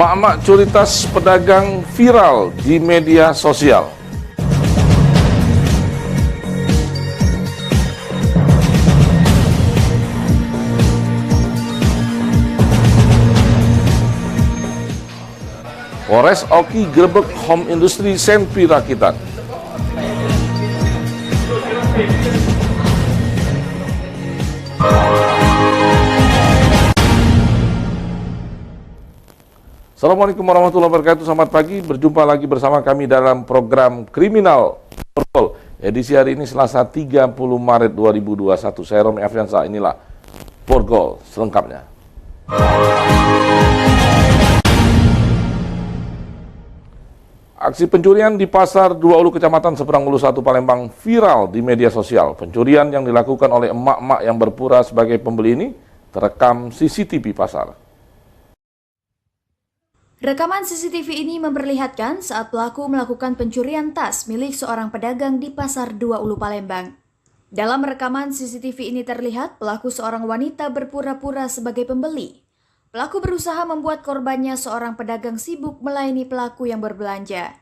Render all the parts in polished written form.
Emak-emak curi tas pedagang viral di media sosial. Polres Oki grebek home industri Senpi Rakitan. Assalamualaikum warahmatullahi wabarakatuh. Selamat pagi, berjumpa lagi bersama kami dalam program Kriminal Borgol. Edisi hari ini Selasa 30 Maret 2021. Saya Romi Afriansa, inilah Borgol selengkapnya. Aksi pencurian di Pasar Dua Ulu Kecamatan Seberang Ulu 1 Palembang viral di media sosial. Pencurian yang dilakukan oleh emak-emak yang berpura sebagai pembeli ini terekam CCTV pasar. Rekaman CCTV ini memperlihatkan saat pelaku melakukan pencurian tas milik seorang pedagang di Pasar Dua Ulu Palembang. Dalam rekaman CCTV ini terlihat pelaku seorang wanita berpura-pura sebagai pembeli. Pelaku berusaha membuat korbannya seorang pedagang sibuk melayani pelaku yang berbelanja.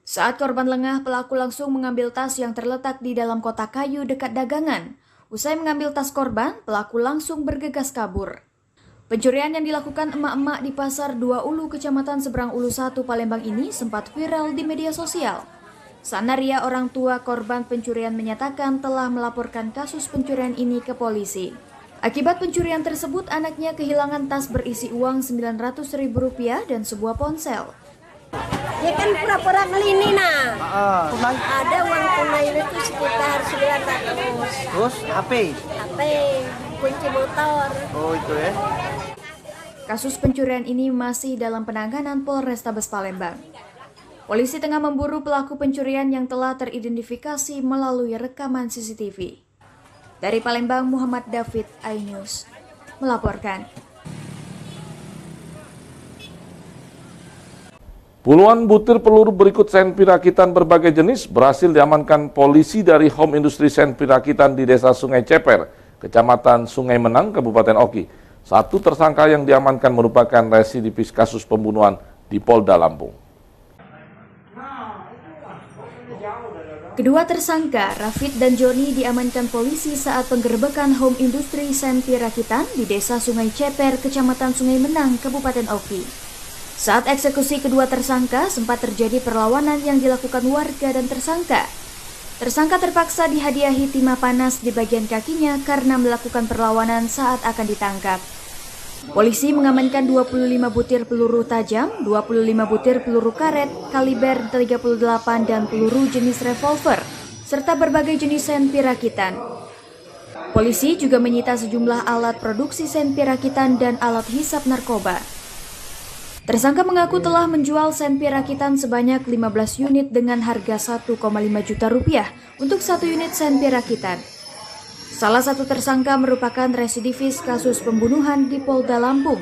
Saat korban lengah, pelaku langsung mengambil tas yang terletak di dalam kotak kayu dekat dagangan. Usai mengambil tas korban, pelaku langsung bergegas kabur. Pencurian yang dilakukan emak-emak di Pasar Dua Ulu Kecamatan Seberang Ulu 1 Palembang ini sempat viral di media sosial. Sanaria orang tua korban pencurian menyatakan telah melaporkan kasus pencurian ini ke polisi. Akibat pencurian tersebut, anaknya kehilangan tas berisi uang Rp900.000 dan sebuah ponsel. Ya kan pura-pura ngelini nah. Ada uang tunai itu sekitar 900. Terus HP, kunci motor. oh itu ya. Kasus pencurian ini masih dalam penanganan Polrestabes Palembang. Polisi tengah memburu pelaku pencurian yang telah teridentifikasi melalui rekaman CCTV. Dari Palembang, Muhammad David, iNews, melaporkan. Puluhan butir peluru berikut Senpi Rakitan berbagai jenis berhasil diamankan polisi dari home industri Senpi Rakitan di Desa Sungai Ceper, Kecamatan Sungai Menang, Kabupaten Oki. Satu tersangka yang diamankan merupakan residivis kasus pembunuhan di Polda Lampung. Kedua tersangka, Rafid dan Joni, diamankan polisi saat penggerbekan home industri Senpi Rakitan di Desa Sungai Ceper, Kecamatan Sungai Menang, Kabupaten Oki. Saat eksekusi kedua tersangka, sempat terjadi perlawanan yang dilakukan warga dan tersangka. Tersangka terpaksa dihadiahi timah panas di bagian kakinya karena melakukan perlawanan saat akan ditangkap. Polisi mengamankan 25 butir peluru tajam, 25 butir peluru karet, kaliber 38 dan peluru jenis revolver, serta berbagai jenis Senpi Rakitan. Polisi juga menyita sejumlah alat produksi Senpi Rakitan dan alat hisap narkoba. Tersangka mengaku telah menjual Senpi Rakitan sebanyak 15 unit dengan harga 1,5 juta rupiah untuk satu unit Senpi Rakitan. Salah satu tersangka merupakan residivis kasus pembunuhan di Polda Lampung.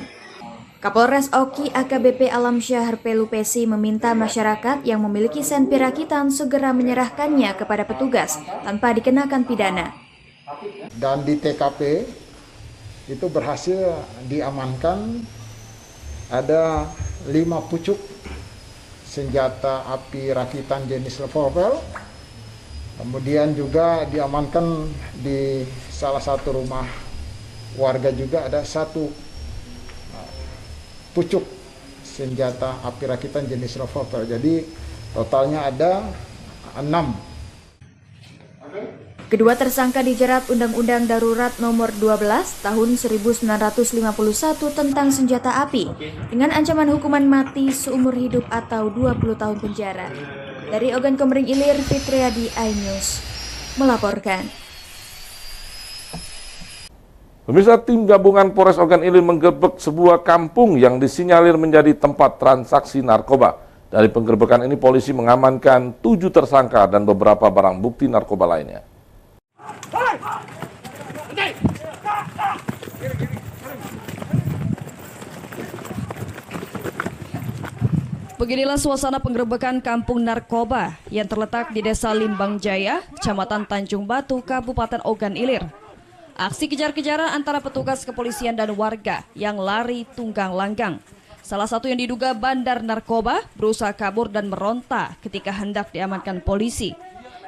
Kapolres Oki AKBP Alamsyah Pelupesi meminta masyarakat yang memiliki Senpi Rakitan segera menyerahkannya kepada petugas tanpa dikenakan pidana. Dan di TKP itu berhasil diamankan ada 5 pucuk senjata api rakitan jenis revolver. Kemudian juga diamankan di salah satu rumah warga juga ada 1 pucuk senjata api rakitan jenis revolver. Jadi totalnya ada 6. Kedua tersangka dijerat Undang-Undang Darurat Nomor 12 Tahun 1951 tentang senjata api dengan ancaman hukuman mati seumur hidup atau 20 tahun penjara. Dari Ogan Komering Ilir, Fitriadi, iNews, melaporkan. Pemirsa, tim gabungan Polres Ogan Ilir menggerebek sebuah kampung yang disinyalir menjadi tempat transaksi narkoba. Dari penggerebekan ini polisi mengamankan 7 tersangka dan beberapa barang bukti narkoba lainnya. Beginilah suasana penggerebekan kampung narkoba yang terletak di Desa Limbang Jaya, Kecamatan Tanjung Batu, Kabupaten Ogan Ilir. Aksi kejar-kejaran antara petugas kepolisian dan warga yang lari tunggang langgang. Salah satu yang diduga bandar narkoba berusaha kabur dan meronta ketika hendak diamankan polisi.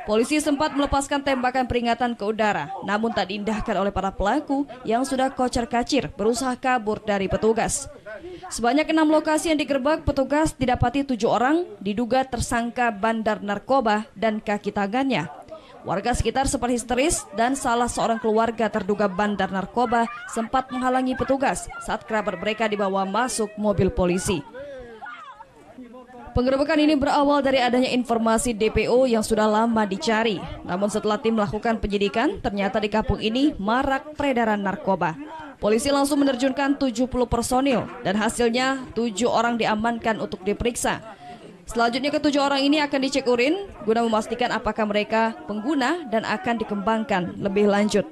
Polisi sempat melepaskan tembakan peringatan ke udara, namun tak diindahkan oleh para pelaku yang sudah kocar-kacir berusaha kabur dari petugas. Sebanyak 6 lokasi yang digerebek petugas didapati 7 orang diduga tersangka bandar narkoba dan kaki tangannya. Warga sekitar sempat histeris dan salah seorang keluarga terduga bandar narkoba sempat menghalangi petugas saat kerabat mereka dibawa masuk mobil polisi. Penggerebekan ini berawal dari adanya informasi DPO yang sudah lama dicari. Namun setelah tim melakukan penyidikan, ternyata di kampung ini marak peredaran narkoba. Polisi langsung menerjunkan 70 personil dan hasilnya 7 orang diamankan untuk diperiksa. Selanjutnya ke-7 orang ini akan dicek urin guna memastikan apakah mereka pengguna dan akan dikembangkan lebih lanjut.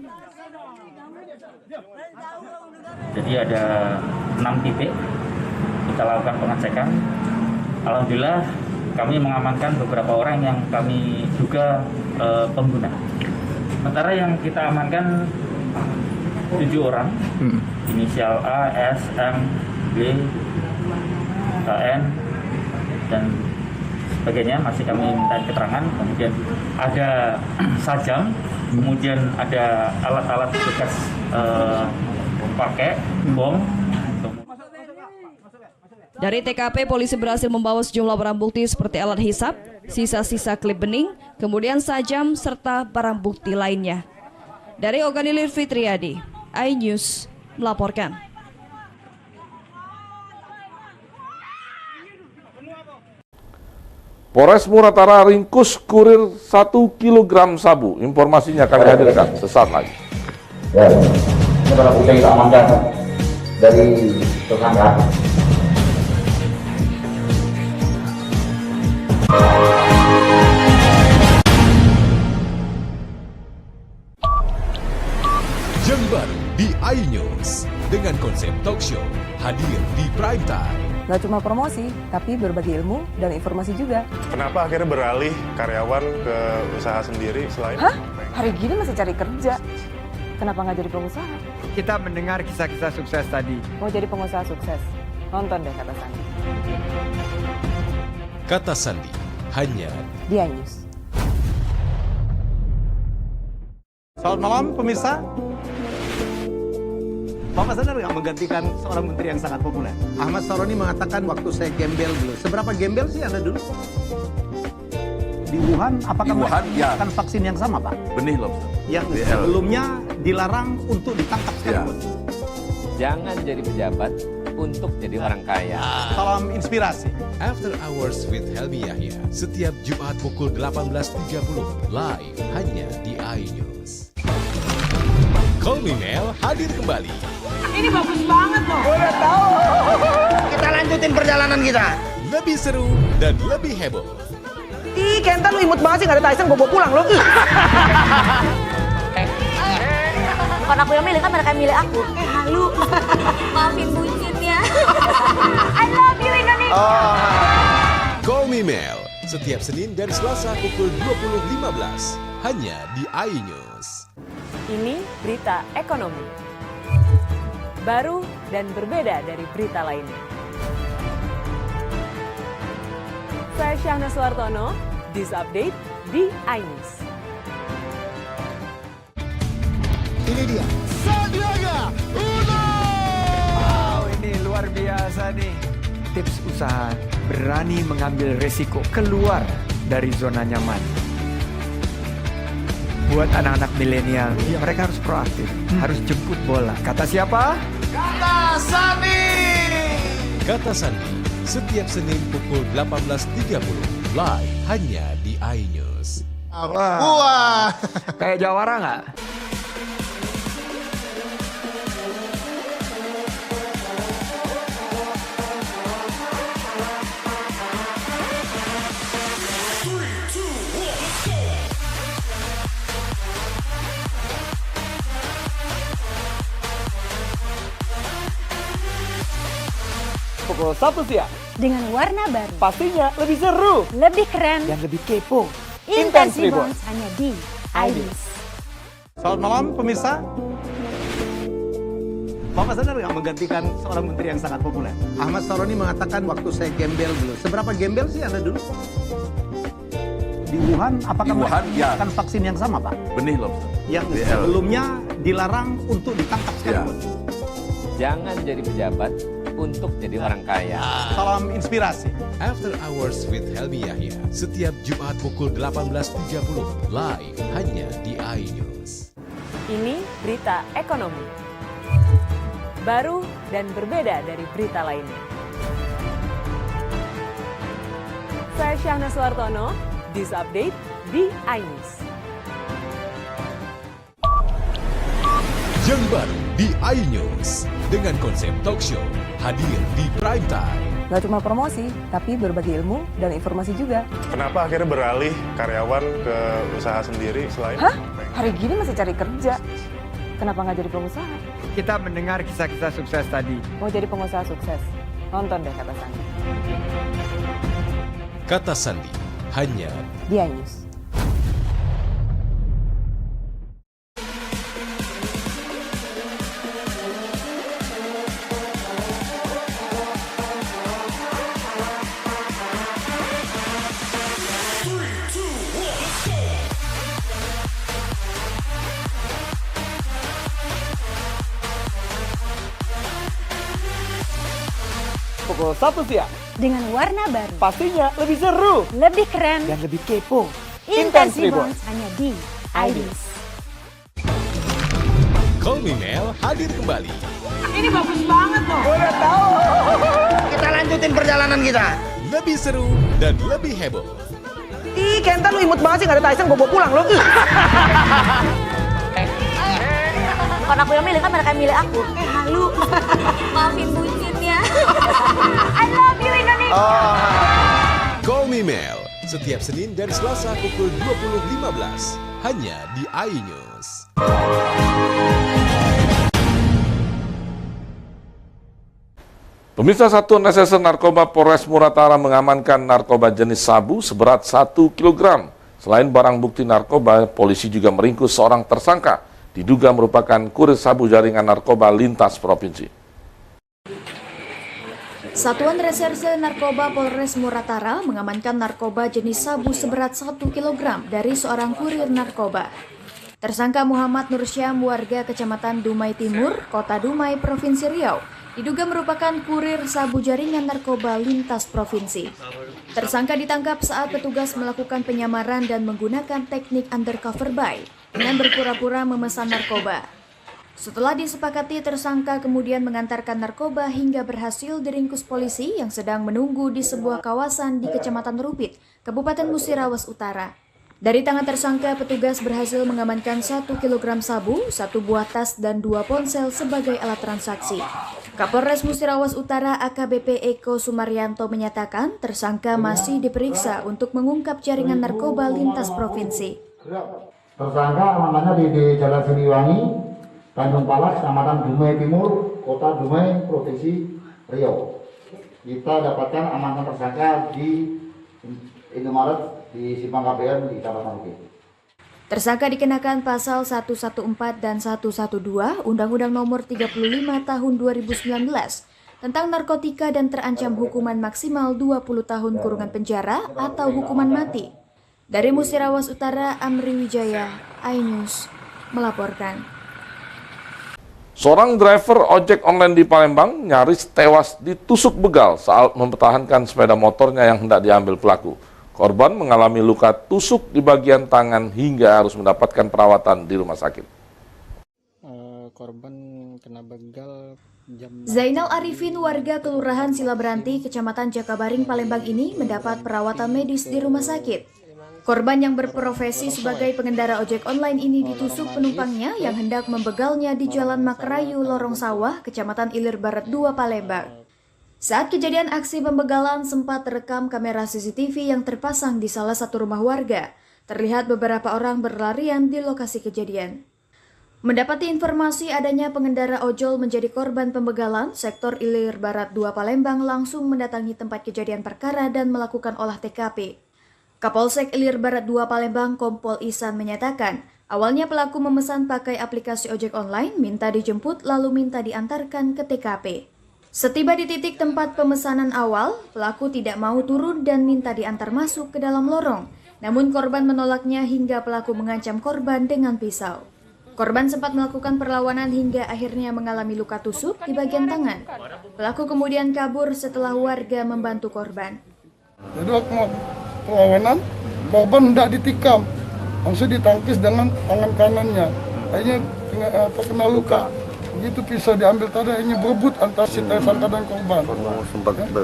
Jadi ada 6 titik kita lakukan pengecekan. Alhamdulillah kami mengamankan beberapa orang yang kami duga pengguna. Sementara yang kita amankan 7 orang, inisial A, S, M, B, KN, dan sebagainya masih kami minta keterangan. Kemudian ada sajam, kemudian ada alat-alat bekas pakai bom. Dari TKP, polisi berhasil membawa sejumlah barang bukti seperti alat hisap, sisa-sisa klip bening, kemudian sajam, serta barang bukti lainnya. Dari Oganilir Fitriadi, iNews melaporkan. Polres Muratara ringkus kurir 1 kg sabu. Informasinya kami hadirkan sesaat lagi. Ya, ini barang bukti yang kita amankan dari tersangka. Yang baru di iNews dengan konsep talk show hadir di prime time. Gak cuma promosi, tapi berbagi ilmu dan informasi juga. Kenapa akhirnya beralih karyawan ke usaha sendiri selain? Hah? Hari gini masih cari kerja. Kenapa nggak jadi pengusaha? Kita mendengar kisah-kisah sukses tadi. Mau jadi pengusaha sukses? Nonton deh Kata Sandi. Kata Sandi hanya di iNews. Selamat malam pemirsa. Bapak sadar nggak menggantikan seorang menteri yang sangat populer? Ahmad Saroni mengatakan waktu saya gembel dulu. Seberapa gembel sih Anda dulu? Di Wuhan, apakah Wuhan, ya. menggunakan vaksin yang sama, Pak? Benih lobster. Yang sebelumnya dilarang untuk ditangkap sekalipun. Jangan jadi pejabat untuk jadi orang kaya. Salam inspirasi. After Hours with Helmi Yahya setiap Jumat pukul 18.30 live hanya di iNews. Call Me Mel hadir kembali. Ini bagus banget loh. Udah tahu. Kita lanjutin perjalanan kita. Lebih seru dan lebih heboh. Ih, Kenta lu imut banget sih, gak ada Tyson, gue bawa pulang lo. Bukan aku yang milih, kan mereka yang milih aku. Halu. Maafin bucin ya. I love you Indonesia. Call Me Mel setiap Senin dan Selasa pukul 20.15 hanya di iNews. Ini berita ekonomi. Baru dan berbeda dari berita lainnya. Saya Syahna Suartono, This Update di iNews. Ini dia. Sandiaga Uno. Wow, ini luar biasa nih. Tips usaha, berani mengambil resiko, keluar dari zona nyaman. Buat anak-anak milenial, mereka harus proaktif, harus jemput bola. Kata siapa? Kata Sandi. Kata Sandi setiap Senin pukul 18.30 live hanya di iNews. Wah. Kayak Jawara nggak? Pukul 1 siang. Dengan warna baru, Pastinya lebih seru lebih keren, dan lebih kepo. Intense Reborn. Reborn hanya di iNews. Selamat malam pemirsa. Bapak sadar nggak menggantikan seorang menteri yang sangat populer? Ahmad Saroni mengatakan waktu saya gembel dulu. Seberapa gembel sih Anda dulu? Di Wuhan, apakah mereka menggunakan vaksin yang sama, Pak? Benih lobster. Yang sebelumnya dilarang untuk ditangkap sekarang. Jangan jadi pejabat untuk jadi orang kaya. Salam inspirasi. After Hours with Helmi Yahya, setiap Jumat pukul 18.30, live hanya di iNews. Ini berita ekonomi. Baru dan berbeda dari berita lainnya. Saya Syahna Suartono, This Update di iNews. Yang baru di iNews dengan konsep talk show hadir di prime time. Gak cuma promosi, tapi berbagi ilmu dan informasi juga. Kenapa akhirnya beralih karyawan ke usaha sendiri selain... Hah? Hari gini masih cari kerja. Kenapa nggak jadi pengusaha? Kita mendengar kisah-kisah sukses tadi. Mau jadi pengusaha sukses? Nonton deh Kata Sandi. Kata Sandi hanya Di iNews. Pukul 1 siang. Dengan warna baru, Pastinya lebih seru. lebih keren, Dan lebih kepo. Intense Intense Reborn Reborn. hanya di iNews. Call Me Mel hadir kembali. Ini bagus banget loh. Udah tahu. Kita lanjutin perjalanan kita. Lebih seru dan lebih heboh. Ih, Kenta lu imut banget sih, gak ada Tyson, gue bawa pulang lo. Bukan aku yang milih, kan mereka yang milih aku. Halu. Maafin bucin ya. I love you Indonesia. Call Me Mel setiap Senin dan Selasa pukul 20.15 hanya di iNews. Pemirsa, Satuan Reserse Narkoba Polres Muratara mengamankan narkoba jenis sabu seberat 1 kg. Selain barang bukti narkoba, polisi juga meringkus seorang tersangka, diduga merupakan kurir sabu jaringan narkoba lintas provinsi. Satuan Reserse Narkoba Polres Muratara mengamankan narkoba jenis sabu seberat 1 kg dari seorang kurir narkoba. Tersangka Muhammad Nursyam, warga Kecamatan Dumai Timur, Kota Dumai, Provinsi Riau, diduga merupakan kurir sabu jaringan narkoba lintas provinsi. Tersangka ditangkap saat petugas melakukan penyamaran dan menggunakan teknik undercover buy dengan berpura-pura memesan narkoba. Setelah disepakati, tersangka kemudian mengantarkan narkoba hingga berhasil diringkus polisi yang sedang menunggu di sebuah kawasan di Kecamatan Rupit, Kabupaten Musirawas Utara. Dari tangan tersangka, petugas berhasil mengamankan 1 kg sabu, 1 buah tas, dan 2 ponsel sebagai alat transaksi. Kapolres Musirawas Utara AKBP Eko Sumaryanto menyatakan tersangka masih diperiksa untuk mengungkap jaringan narkoba lintas provinsi. Tersangka alamatnya di Jalan Siliwangi, Tanjung Palas, Kecamatan Dumai Timur, Kota Dumai, Provinsi Riau. Kita dapatkan amankan tersangka di Indomaret di Simpang KPN di Kecamatan Bukit. Tersangka dikenakan pasal 114 dan 112 Undang-Undang Nomor 35 Tahun 2019 tentang narkotika dan terancam hukuman maksimal 20 tahun kurungan penjara atau hukuman mati. Dari Musirawas Utara, Amri Wijaya, iNews melaporkan. Seorang driver ojek online di Palembang nyaris tewas ditusuk begal saat mempertahankan sepeda motornya yang hendak diambil pelaku. Korban mengalami luka tusuk di bagian tangan hingga harus mendapatkan perawatan di rumah sakit. Korban kena begal Zainal Arifin, warga Kelurahan Silaberanti, Kecamatan Jakabaring, Palembang ini mendapat perawatan medis di rumah sakit. Korban yang berprofesi sebagai pengendara ojek online ini ditusuk penumpangnya yang hendak membegalnya di Jalan Makerayu, Lorong Sawah, Kecamatan Ilir Barat 2, Palembang. Saat kejadian aksi pembegalan sempat terekam kamera CCTV yang terpasang di salah satu rumah warga. Terlihat beberapa orang berlarian di lokasi kejadian. Mendapati informasi adanya pengendara ojol menjadi korban pembegalan, sektor Ilir Barat 2 Palembang langsung mendatangi tempat kejadian perkara dan melakukan olah TKP. Kapolsek Ilir Barat 2 Palembang Kompol Ihsan menyatakan, Awalnya pelaku memesan pakai aplikasi ojek online, minta dijemput lalu minta diantarkan ke TKP. Setiba di titik tempat pemesanan awal, pelaku tidak mau turun dan minta diantar masuk ke dalam lorong. Namun korban menolaknya hingga pelaku mengancam korban dengan pisau. Korban sempat melakukan perlawanan hingga akhirnya mengalami luka tusuk di bagian tangan. Pelaku kemudian kabur setelah warga membantu korban. Jadi waktu mau perlawanan, korban tidak ditikam, langsung ditangkis dengan tangan kanannya. Akhirnya kena luka. Begitu pisau diambil tadi, akhirnya berebut antara si tersangka dan korban. Sempat begitu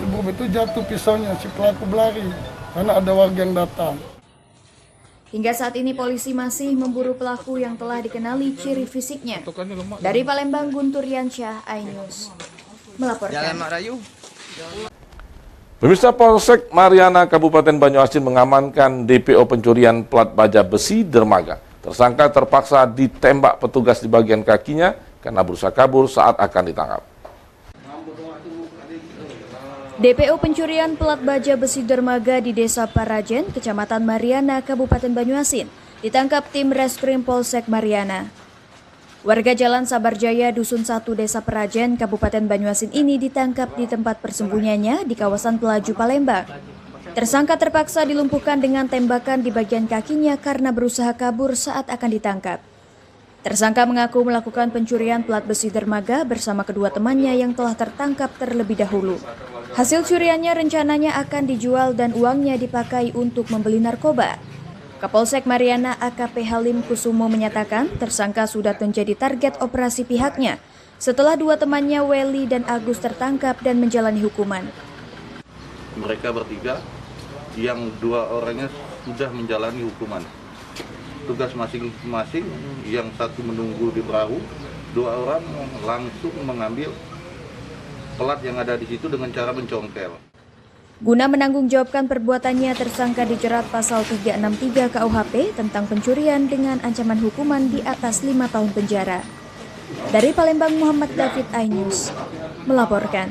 berebut itu jatuh pisaunya, si pelaku berlari karena ada warga yang datang. Hingga saat ini polisi masih memburu pelaku yang telah dikenali ciri fisiknya. Dari Palembang, Guntur Yansyah, iNews melaporkan. Pemirsa, Polsek Mariana Kabupaten Banyuasin mengamankan DPO pencurian plat baja besi dermaga. Tersangka terpaksa ditembak petugas di bagian kakinya karena berusaha kabur saat akan ditangkap. DPO pencurian plat baja besi dermaga di Desa Parajen, Kecamatan Mariana, Kabupaten Banyuasin, ditangkap tim Reskrim Polsek Mariana. Warga Jalan Sabarjaya, Dusun 1, Desa Parajen, Kabupaten Banyuasin ini ditangkap di tempat persembunyiannya di kawasan Pelaju, Palembang. Tersangka terpaksa dilumpuhkan dengan tembakan di bagian kakinya karena berusaha kabur saat akan ditangkap. Tersangka mengaku melakukan pencurian plat besi dermaga bersama kedua temannya yang telah tertangkap terlebih dahulu. Hasil curiannya rencananya akan dijual dan uangnya dipakai untuk membeli narkoba. Kapolsek Mariana AKP Halim Kusumo menyatakan tersangka sudah menjadi target operasi pihaknya setelah dua temannya Weli dan Agus tertangkap dan menjalani hukuman. Mereka bertiga, yang dua orangnya sudah menjalani hukuman. Tugas masing-masing, yang satu menunggu di perahu, dua orang langsung mengambil plat yang ada di situ dengan cara mencongkel. Guna menanggungjawabkan perbuatannya, tersangka dijerat pasal 363 KUHP tentang pencurian dengan ancaman hukuman di atas 5 tahun penjara. Dari Palembang, Muhammad David, iNews melaporkan.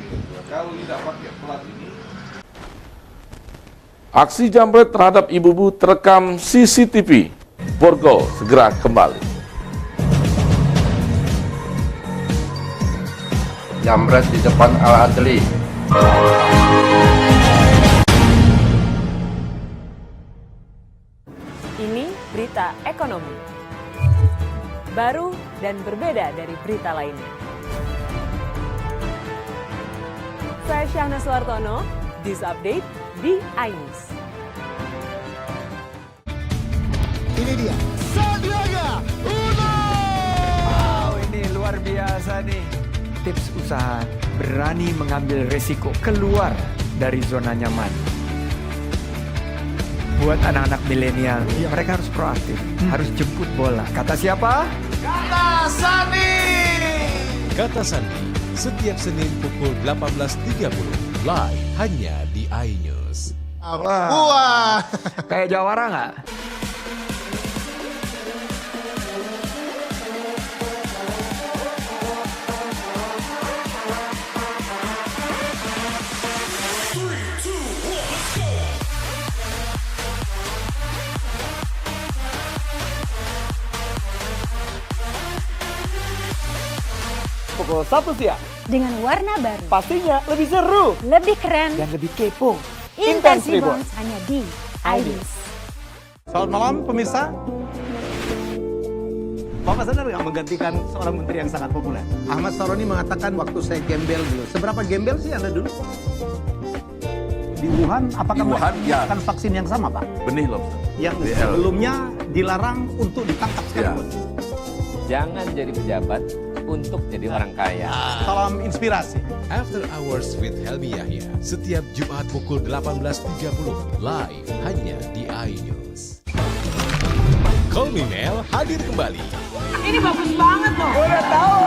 Aksi jambret terhadap ibu-ibu terekam CCTV. Borgol segera kembali. Jambret di depan Al-Adli. Ini berita ekonomi. Baru dan berbeda dari berita lainnya. Saya Syahna Suartono, This Update di iNews. Ini dia, Sandiaga Uno! Wow, ini luar biasa nih. Tips usaha, berani mengambil resiko, keluar dari zona nyaman. Buat anak-anak milenial, mereka harus proaktif, harus jemput bola. Kata siapa? Kata Sandi! Kata Sandi, setiap Senin pukul 18.30, live hanya di iNews. Wah, kayak jawara nggak? Pukul 1 siang. Dengan warna baru. Pastinya lebih seru. Lebih keren. Dan lebih kepo. Intense Reborns hanya di iNews. Selamat malam pemirsa. Bapak sadar nggak menggantikan seorang menteri yang sangat populer? Ahmad Saroni mengatakan waktu saya gembel dulu. Seberapa gembel sih Anda dulu? Di Wuhan, apakah melakukan vaksin yang sama, Pak? Benih loh. Yang sebelumnya dilarang untuk ditangkap sekarang. Jangan jadi pejabat untuk jadi orang kaya. Salam inspirasi. After Hours with Helmi Yahya, setiap Jumat pukul 18.30, live hanya di iNews. Call Me Mel hadir kembali. Ini bagus banget loh. Udah tahu.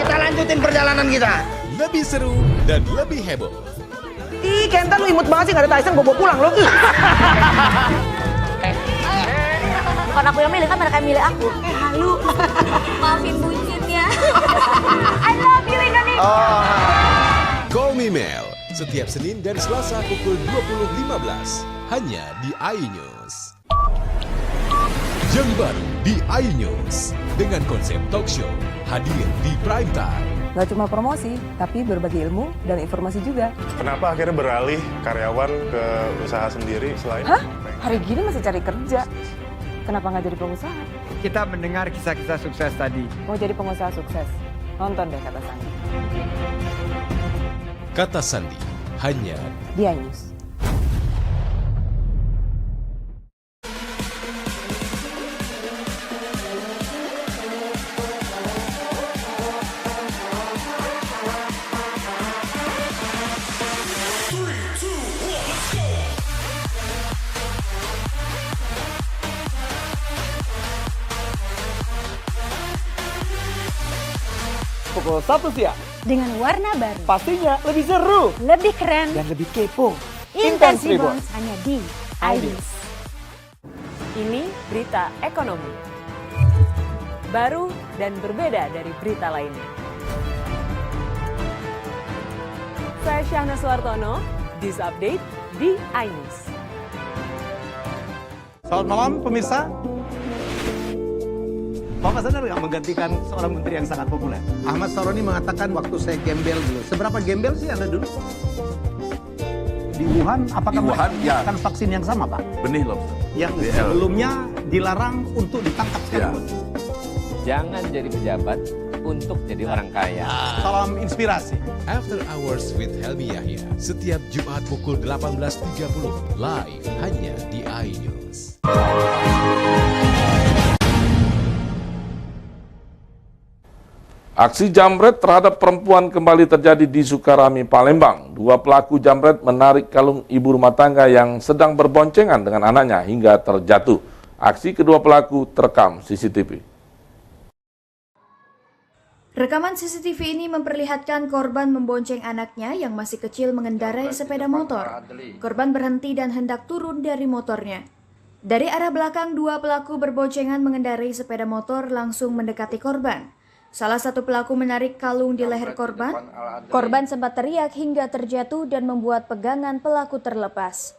Kita lanjutin perjalanan kita. Lebih seru dan lebih heboh. Ih, Kenta lu imut banget sih, gak ada Tyson, gue bawa pulang lo. Bukan aku yang milih, kan mereka yang milih aku. Halu. Maafin bucin ya. I love you Indonesia. Call Me Mel, setiap Senin dan Selasa pukul 20.15, hanya di iNews. Yang baru di iNews dengan konsep talk show hadir di prime time. Gak cuma promosi, tapi berbagi ilmu dan informasi juga. Kenapa akhirnya beralih karyawan ke usaha sendiri selain... Hah? Hari gini masih cari kerja. Kenapa nggak jadi pengusaha? Kita mendengar kisah-kisah sukses tadi. Mau jadi pengusaha sukses? Nonton deh Kata Sandi. Kata Sandi, hanya di iNews. Pukul 1 siang. Dengan warna baru. Pastinya lebih seru. Lebih keren. Dan lebih kepo. Intense Reborns hanya di iNews. Ini berita ekonomi. Baru dan berbeda dari berita lainnya. Saya Syahna Suartono, This Update di iNews. Selamat malam pemirsa. Bapak sadar nggak menggantikan seorang menteri yang sangat populer? Ahmad Saroni mengatakan waktu saya gembel dulu. Seberapa gembel sih Anda dulu? Di Wuhan, apakah mereka menggunakan vaksin yang sama, Pak? Benih loh. Yang sebelumnya dilarang untuk ditangkap sekarang. Jangan jadi pejabat untuk jadi orang kaya. Salam inspirasi. After Hours with Helmi Yahya, setiap Jumat pukul 18.30, live hanya di iNews. Aksi jambret terhadap perempuan kembali terjadi di Sukarami, Palembang. Dua pelaku jambret menarik kalung ibu rumah tangga yang sedang berboncengan dengan anaknya hingga terjatuh. Aksi kedua pelaku terekam CCTV. Rekaman CCTV ini memperlihatkan korban membonceng anaknya yang masih kecil mengendarai sepeda motor. Korban berhenti dan hendak turun dari motornya. Dari arah belakang, dua pelaku berboncengan mengendarai sepeda motor langsung mendekati korban. Salah satu pelaku menarik kalung di leher korban. Korban sempat teriak hingga terjatuh dan membuat pegangan pelaku terlepas.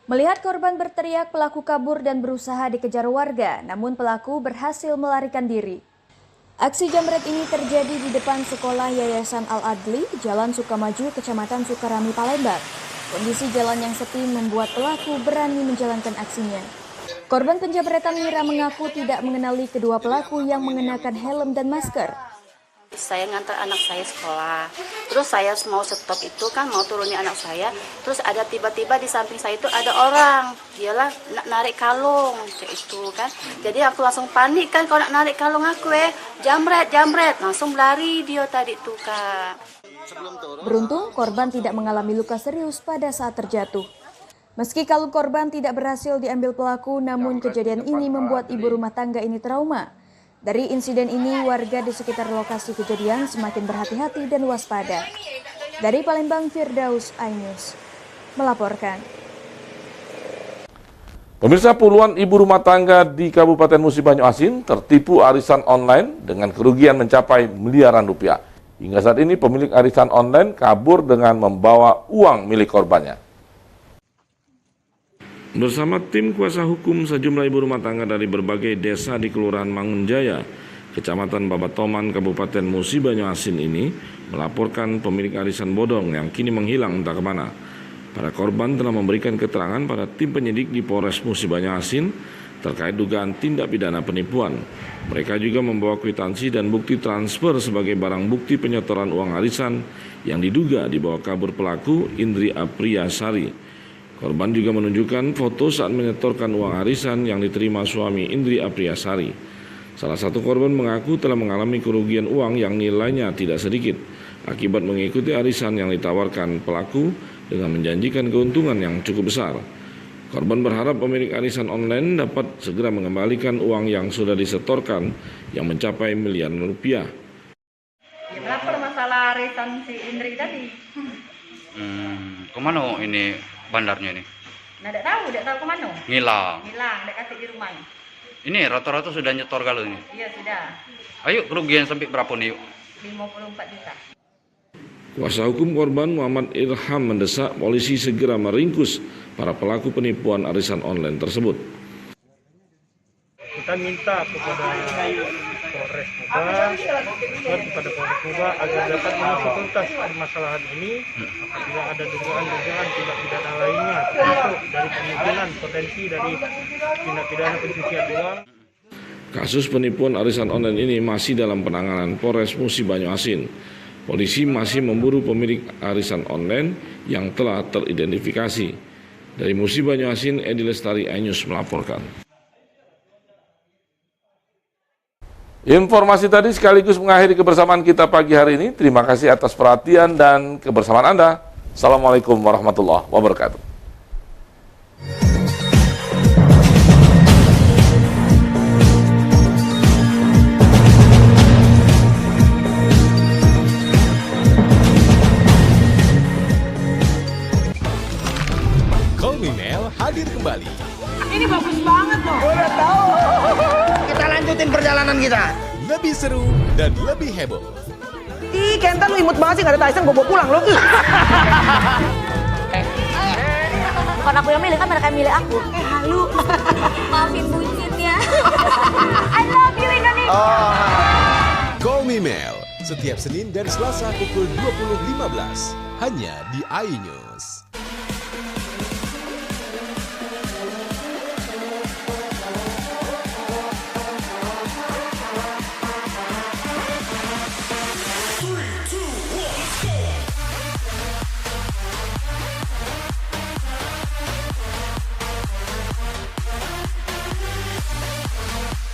Melihat korban berteriak, pelaku kabur dan berusaha dikejar warga, namun pelaku berhasil melarikan diri. Aksi jambret ini terjadi di depan sekolah Yayasan Al-Adli, Jalan Sukamaju, Kecamatan Sukarami, Palembang. Kondisi jalan yang sepi membuat pelaku berani menjalankan aksinya. Korban penjambretan Mira mengaku tidak mengenali kedua pelaku yang mengenakan helm dan masker. Saya ngantar anak saya sekolah, terus saya mau stop itu kan, mau turunin anak saya, terus ada tiba-tiba di samping saya itu ada orang, dialah narik kalung, kayak itu kan. Jadi aku langsung panik kan, kalau narik kalung aku jambret, langsung lari dia tadi tuh Kak. Beruntung korban tidak mengalami luka serius pada saat terjatuh. Meski kalung korban tidak berhasil diambil pelaku, namun kejadian ini membuat ibu rumah tangga ini trauma. Dari insiden ini, warga di sekitar lokasi kejadian semakin berhati-hati dan waspada. Dari Palembang, Firdaus, iNews melaporkan. Pemirsa, puluhan ibu rumah tangga di Kabupaten Musi Banyu Asin tertipu arisan online dengan kerugian mencapai miliaran rupiah. Hingga saat ini pemilik arisan online kabur dengan membawa uang milik korbannya. Bersama tim kuasa hukum, sejumlah ibu rumah tangga dari berbagai desa di Kelurahan Mangunjaya, Kecamatan Babatoman, Kabupaten Musi Banyu Asin ini melaporkan pemilik arisan bodong yang kini menghilang entah kemana. Para korban telah memberikan keterangan pada tim penyidik di Polres Musi Banyu Asin terkait dugaan tindak pidana penipuan. Mereka juga membawa kwitansi dan bukti transfer sebagai barang bukti penyetoran uang arisan yang diduga dibawa kabur pelaku Indri Apriyasari. Korban juga menunjukkan foto saat menyetorkan uang arisan yang diterima suami Indri Apriyasari. Salah satu korban mengaku telah mengalami kerugian uang yang nilainya tidak sedikit akibat mengikuti arisan yang ditawarkan pelaku dengan menjanjikan keuntungan yang cukup besar. Korban berharap pemilik arisan online dapat segera mengembalikan uang yang sudah disetorkan yang mencapai miliaran rupiah. Ya, melapor masalah arisan si Indri tadi. Kemana ini? Bandarnya ini? Nah, tidak tahu kemana. Ngilang, tidak kasih di rumah. Ini rata-rata sudah nyetor kalau ini? Iya, sudah. Ayo, kerugian sampai berapa nih? 54 juta. Kuasa hukum korban Muhammad Ilham mendesak polisi segera meringkus para pelaku penipuan arisan online tersebut. kita minta kepada Polres Moba kepada Polres Moba agar dapat mengusut tuntas permasalahan ini apabila ada dugaan-dugaan tindak pidana lainnya termasuk dari kemungkinan potensi dari tindak pidana pencucian uang. Kasus penipuan arisan online ini masih dalam penanganan Polres Musi Banyuasin. Polisi masih memburu pemilik arisan online yang telah teridentifikasi. Dari Musi Banyuasin, Edi Lestari, iNews melaporkan. Informasi tadi sekaligus mengakhiri kebersamaan kita pagi hari ini. Terima kasih atas perhatian dan kebersamaan Anda. Assalamualaikum warahmatullahi wabarakatuh. Kolminel hadir kembali. Ini bagus banget loh. Udah tahu. Kita lanjutin perjalanan kita. Lebih seru dan lebih heboh. Ih, Kenta lu imut banget sih, gak ada Tyson, gue bawa pulang lo. Bukan aku yang milih, kan mereka yang milih aku. Halu. Maafin bucin ya. I love you Indonesia. Call Me Mel, setiap Senin dan Selasa pukul 20.15 hanya di iNews.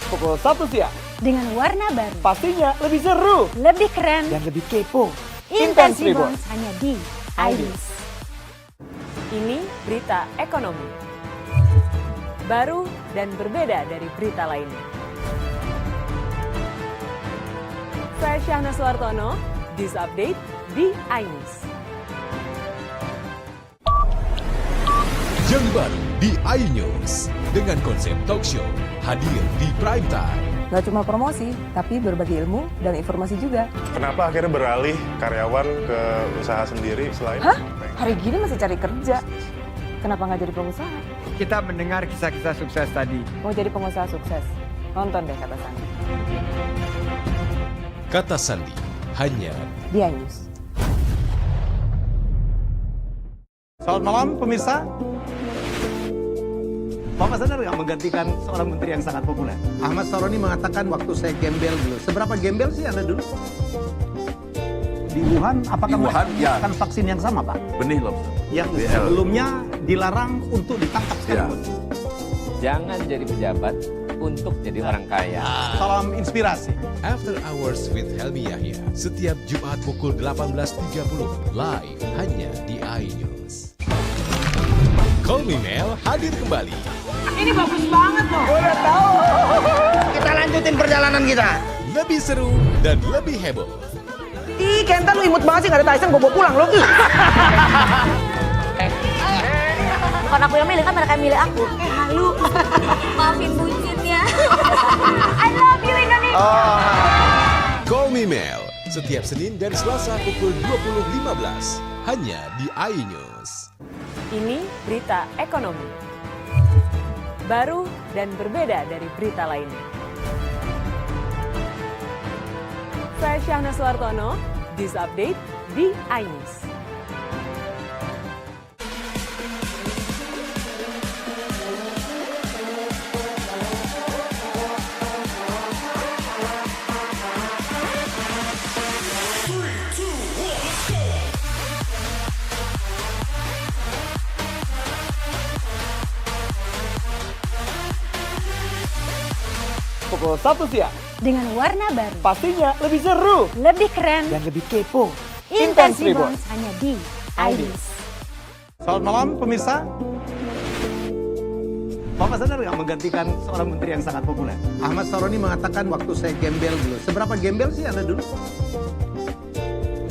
Pukul 1 siang. Dengan warna baru. Pastinya lebih seru. Lebih keren. Dan lebih kepo. Intense Reborn hanya di iNews. Ini berita ekonomi. Baru dan berbeda dari berita lainnya. Saya Syahna Suartono, News Update di iNews. Yang baru di iNews dengan konsep talk show hadir di prime time. Gak cuma promosi, tapi berbagi ilmu dan informasi juga. Kenapa akhirnya beralih karyawan ke usaha sendiri selain? Hah? Hari gini masih cari kerja. Kenapa nggak jadi pengusaha? Kita mendengar kisah-kisah sukses tadi. Mau jadi pengusaha sukses? Nonton deh Kata Sandi. Kata Sandi hanya di iNews. Selamat malam pemirsa. Bapak sadar nggak menggantikan seorang menteri yang sangat populer? Ahmad Saroni mengatakan waktu saya gembel dulu. Seberapa gembel sih Anda dulu? Di Wuhan, apakah ya. menggunakan vaksin yang sama, Pak? Benih lobster. Yang sebelumnya dilarang untuk ditangkap sekarang. Jangan jadi pejabat untuk jadi orang kaya. Salam inspirasi. After Hours with Helmi Yahya setiap Jumat pukul 18.30 live hanya di iNews. Call Me Mel hadir kembali. Ini bagus banget loh. Udah tahu. Kita lanjutin perjalanan kita. Lebih seru dan lebih heboh. Ih, Kenta lu imut banget sih, gak ada Tyson, gue bawa pulang lo. Bukan aku yang milih, kan mereka yang milih aku. Halu. Maafin bucin ya. I love you Indonesia. Call Me Mel setiap Senin dan Selasa pukul 20.15 hanya di iNews. Ini berita ekonomi. Baru dan berbeda dari berita lainnya. Saya Syahna Suartono, News Update di iNews. Pukul 1 siang. Dengan warna baru. Pastinya lebih seru. Lebih keren. Dan lebih kepo. Intense Reborn hanya di iNews. Selamat malam pemirsa. Bapak sadar nggak menggantikan seorang menteri yang sangat populer? Ahmad Saroni mengatakan waktu saya gembel dulu. Seberapa gembel sih Anda dulu?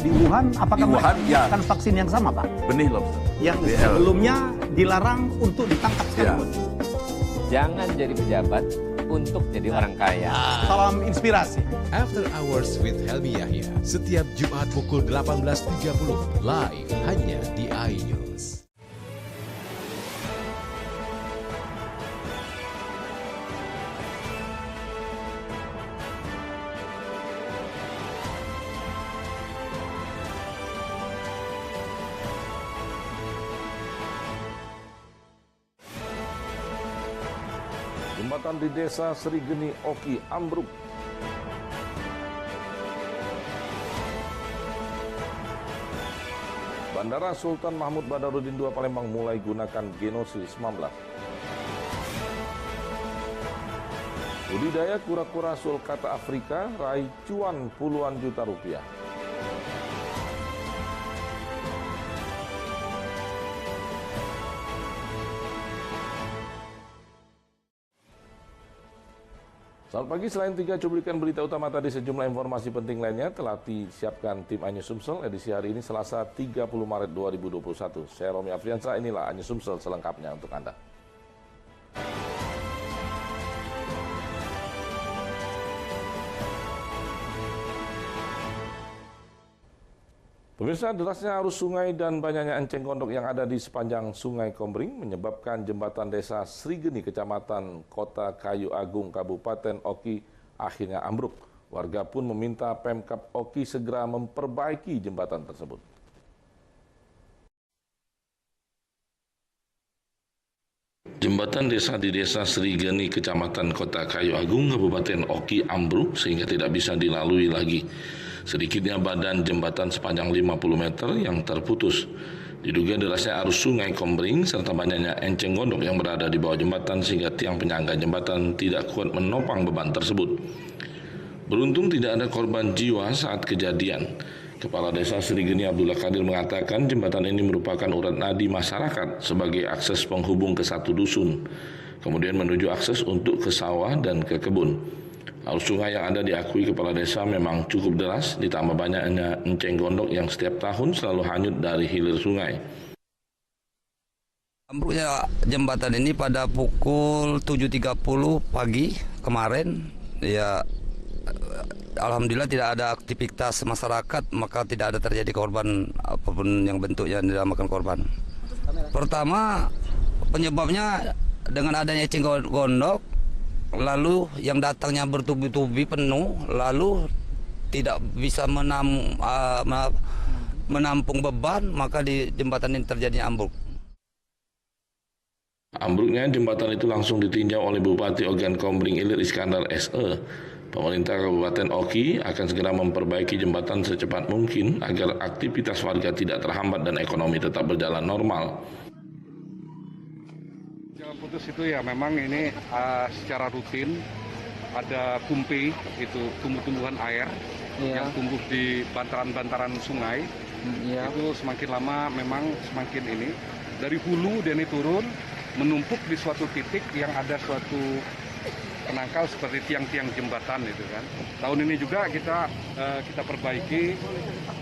Di Wuhan, apakah menggunakan vaksin yang sama, Pak? Benih lobster. Yang sebelumnya dilarang untuk ditangkap sekarang. Jangan jadi pejabat untuk jadi orang kaya. Salam inspirasi. After Hours with Helmi Yahya setiap Jumat pukul 18.30 live hanya di iNews. Jembatan di Desa Srigeni Oki ambruk. Bandara Sultan Mahmud Badarudin II Palembang mulai gunakan Genosis 19. Budidaya kura-kura sulcata Afrika raih cuan puluhan juta rupiah. Selamat pagi, selain 3 cuplikan berita utama tadi, sejumlah informasi penting lainnya telah disiapkan tim Anyus Sumsel edisi hari ini Selasa 30 Maret 2021. Saya Romi Afriansa, inilah Anyus Sumsel selengkapnya untuk Anda. Pemirsa, derasnya arus sungai dan banyaknya enceng gondok yang ada di sepanjang Sungai Kombring menyebabkan jembatan Desa Srigeni, Kecamatan Kota Kayu Agung, Kabupaten Oki akhirnya ambruk. Warga pun meminta Pemkab Oki segera memperbaiki jembatan tersebut. Jembatan desa di Desa Srigeni, Kecamatan Kota Kayu Agung, Kabupaten Oki ambruk sehingga tidak bisa dilalui lagi. Sedikitnya badan jembatan sepanjang 50 meter yang terputus. Diduga derasnya arus Sungai Kombring serta banyaknya enceng gondok yang berada di bawah jembatan sehingga tiang penyangga jembatan tidak kuat menopang beban tersebut. Beruntung tidak ada korban jiwa saat kejadian. Kepala Desa Srigeni Abdullah Kadir mengatakan jembatan ini merupakan urat nadi masyarakat sebagai akses penghubung ke satu dusun, kemudian menuju akses untuk ke sawah dan ke kebun. Arus sungai yang ada diakui Kepala Desa memang cukup deras, ditambah banyaknya enceng gondok yang setiap tahun selalu hanyut dari hilir sungai. Ambruknya jembatan ini pada pukul 7.30 pagi kemarin, ya alhamdulillah tidak ada aktivitas masyarakat, maka tidak ada terjadi korban apapun yang bentuknya dinamakan korban. Pertama, penyebabnya dengan adanya enceng gondok, lalu yang datangnya bertubi-tubi penuh, lalu tidak bisa menampung beban, maka di jembatan ini terjadi ambruk. Ambruknya jembatan itu langsung ditinjau oleh Bupati Ogan Kombring Ilir Iskandar SE. Pemerintah Kabupaten Oki akan segera memperbaiki jembatan secepat mungkin agar aktivitas warga tidak terhambat dan ekonomi tetap berjalan normal. Jalan putus itu ya memang ini secara rutin ada kumpi, itu tumbuh-tumbuhan air yang tumbuh di bantaran-bantaran sungai. Itu semakin lama memang semakin ini dari hulu dan ini turun menumpuk di suatu titik yang ada suatu penangkal seperti tiang-tiang jembatan itu kan. Tahun ini juga kita perbaiki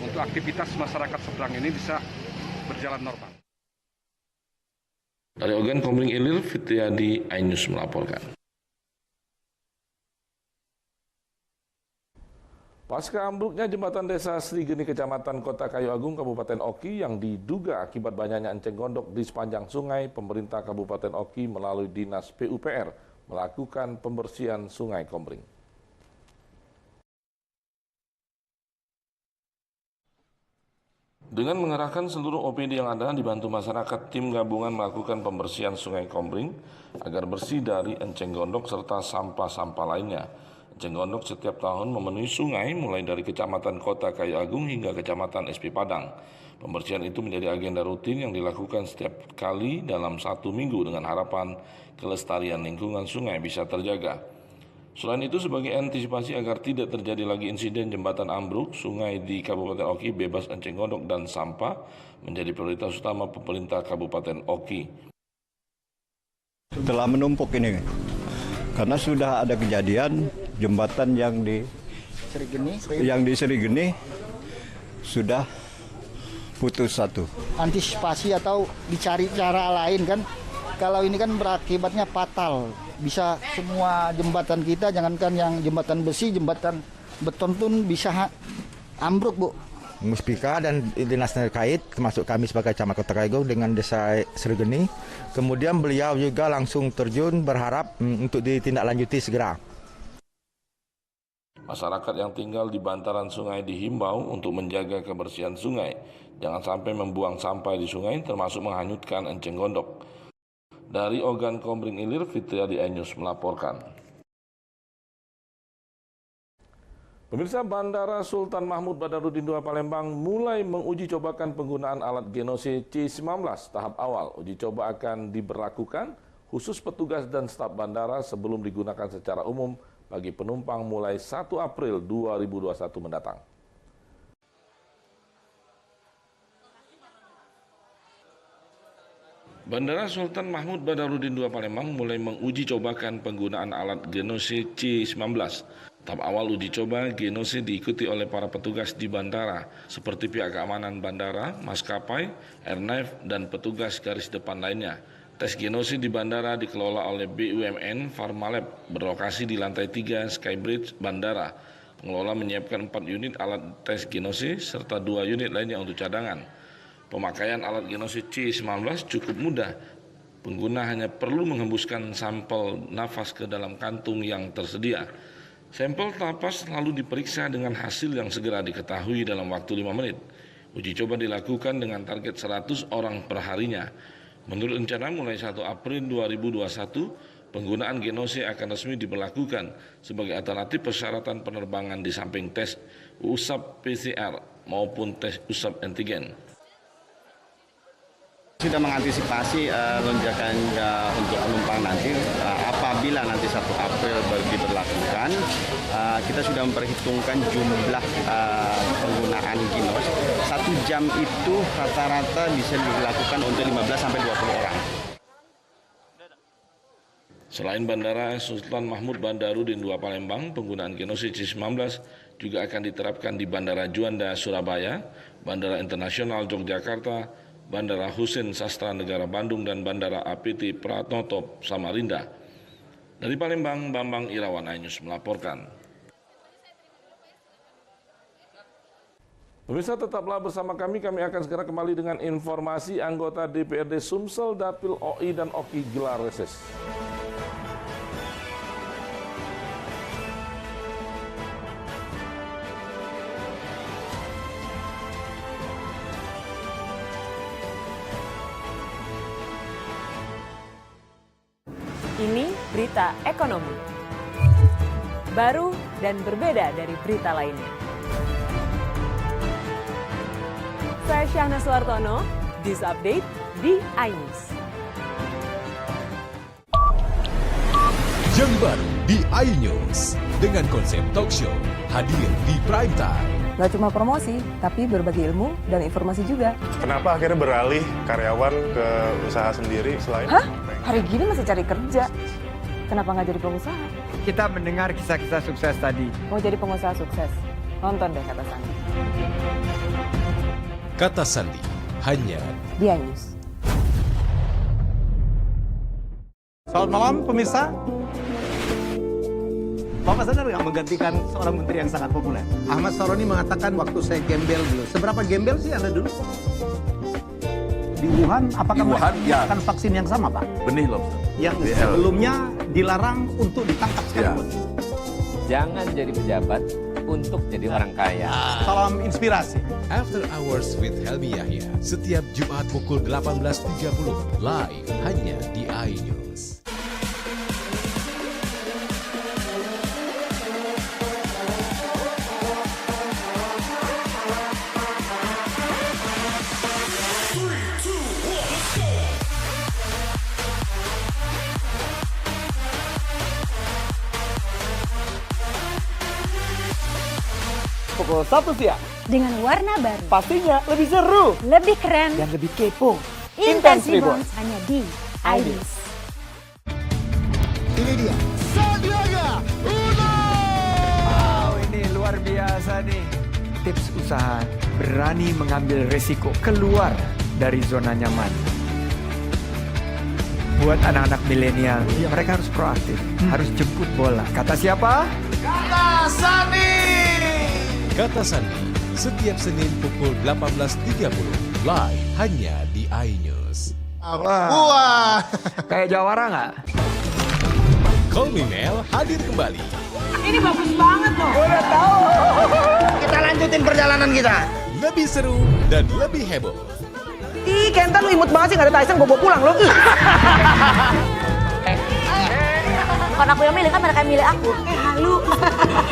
untuk aktivitas masyarakat seberang ini bisa berjalan normal. Dari Ogan Kombring Ilir, Fitriadi, iNews melaporkan. Pasca ambruknya jembatan Desa Srigeni, Kecamatan Kota Kayu Agung, Kabupaten Oki yang diduga akibat banyaknya enceng gondok di sepanjang sungai, pemerintah Kabupaten Oki melalui Dinas PUPR melakukan pembersihan Sungai Kombring. Dengan mengerahkan seluruh OPD yang ada, dibantu masyarakat, tim gabungan melakukan pembersihan Sungai Kombring agar bersih dari enceng gondok serta sampah-sampah lainnya. Enceng gondok setiap tahun memenuhi sungai mulai dari Kecamatan Kota Kayu Agung hingga Kecamatan SP Padang. Pembersihan itu menjadi agenda rutin yang dilakukan setiap kali dalam 1 minggu dengan harapan kelestarian lingkungan sungai bisa terjaga. Selain itu, sebagai antisipasi agar tidak terjadi lagi insiden jembatan ambruk, sungai di Kabupaten Oki bebas enceng gondok dan sampah menjadi prioritas utama pemerintah Kabupaten Oki. Telah menumpuk ini, karena sudah ada kejadian jembatan yang di Srigeni sudah putus satu. Antisipasi atau dicari cara lain kan? Kalau ini kan berakibatnya fatal. Bisa semua jembatan kita, jangankan yang jembatan besi, jembatan beton pun bisa ambruk, Bu. Muspika dan dinas terkait, termasuk kami sebagai Camat Kota Kayu Agung dengan Desa Srigeni. Kemudian beliau juga langsung terjun berharap untuk ditindaklanjuti segera. Masyarakat yang tinggal di bantaran sungai dihimbau untuk menjaga kebersihan sungai. Jangan sampai membuang sampah di sungai termasuk menghanyutkan enceng gondok. Dari Ogan Komering Ilir, Fitriadi iNews melaporkan. Pemirsa, Bandara Sultan Mahmud Badarudin II Palembang mulai menguji cobakan penggunaan alat Genose C-19 tahap awal. Uji coba akan diberlakukan khusus petugas dan staf bandara sebelum digunakan secara umum bagi penumpang mulai 1 April 2021 mendatang. Bandara Sultan Mahmud Badarudin II Palembang mulai menguji cobakan penggunaan alat Genose C-19. Tahap awal uji coba Genose diikuti oleh para petugas di bandara, seperti pihak keamanan bandara, maskapai, airnav, dan petugas garis depan lainnya. Tes Genose di bandara dikelola oleh BUMN Pharmalab, berlokasi di lantai 3 Skybridge Bandara. Pengelola menyiapkan 4 unit alat tes Genose, serta 2 unit lainnya untuk cadangan. Pemakaian alat Genose C-19 cukup mudah. Pengguna hanya perlu menghembuskan sampel nafas ke dalam kantung yang tersedia. Sampel napas lalu diperiksa dengan hasil yang segera diketahui dalam waktu 5 menit. Uji coba dilakukan dengan target 100 orang per harinya. Menurut rencana mulai 1 April 2021, penggunaan Genose akan resmi diberlakukan sebagai alternatif persyaratan penerbangan di samping tes usap PCR maupun tes usap antigen. Sudah mengantisipasi lonjakan untuk penumpang nanti, apabila nanti 1 April diberlakukan, kita sudah memperhitungkan jumlah penggunaan Ginos. 1 jam itu rata-rata bisa dilakukan untuk 15-20 orang. Selain Bandara Sultan Mahmud Badarudin II Palembang, penggunaan Genose C-19 juga akan diterapkan di Bandara Juanda Surabaya, Bandara Internasional Yogyakarta, Bandara Husein Sastra Negara Bandung, dan Bandara APT Pratnoto Samarinda. Dari Palembang, Bambang Irawan iNews melaporkan. Pemirsa, tetaplah bersama kami akan segera kembali dengan informasi anggota DPRD Sumsel, Dapil OI dan OKI gelar reses. Ini berita ekonomi. Baru dan berbeda dari berita lainnya. Saya Syahna Suartono, This Update di iNews. Yang baru di iNews dengan konsep talk show hadir di prime time. Gak cuma promosi, tapi berbagi ilmu dan informasi juga. Kenapa akhirnya beralih karyawan ke usaha sendiri selain? Hah? Hari gini masih cari kerja. Kenapa nggak jadi pengusaha? Kita mendengar kisah-kisah sukses tadi. Mau jadi pengusaha sukses? Nonton deh Kata Sandi. Kata Sandi, hanya di iNews. Selamat malam pemirsa. Bapak sadar nggak menggantikan seorang menteri yang sangat populer? Ahmad Saroni mengatakan waktu saya gembel dulu. Seberapa gembel sih Anda dulu? Di Wuhan, apakah ya. akan vaksin yang sama, Pak? Benih lobster. Yang sebelumnya dilarang untuk ditangkap sekarang. Jangan jadi pejabat untuk jadi orang kaya. Salam inspirasi. After Hours with Helmi Yahya, setiap Jumat pukul 18.30, live hanya di iNews. Pukul 1 siang. Dengan warna baru. Pastinya lebih seru. Lebih keren. Dan lebih kepo. Intense Reborn hanya di iNews. Ini dia. Sandiaga Uno. Wow, ini luar biasa nih. Tips usaha berani mengambil resiko keluar dari zona nyaman. Buat anak-anak milenial, mereka harus proaktif, harus jemput bola. Kata siapa? Kata Sandi. Kata Sandi, setiap Senin pukul 18.30, live hanya di iNews. Wah. Kayak jawara nggak? Call Me Mel hadir kembali. Ini bagus banget loh. Udah tahu. Kita lanjutin perjalanan kita. Lebih seru dan lebih heboh. Ih, Kenta lu imut banget sih, gak ada Tyson, gue bawa pulang lu. Bukan aku yang milih, kan mereka yang milih aku. Halu.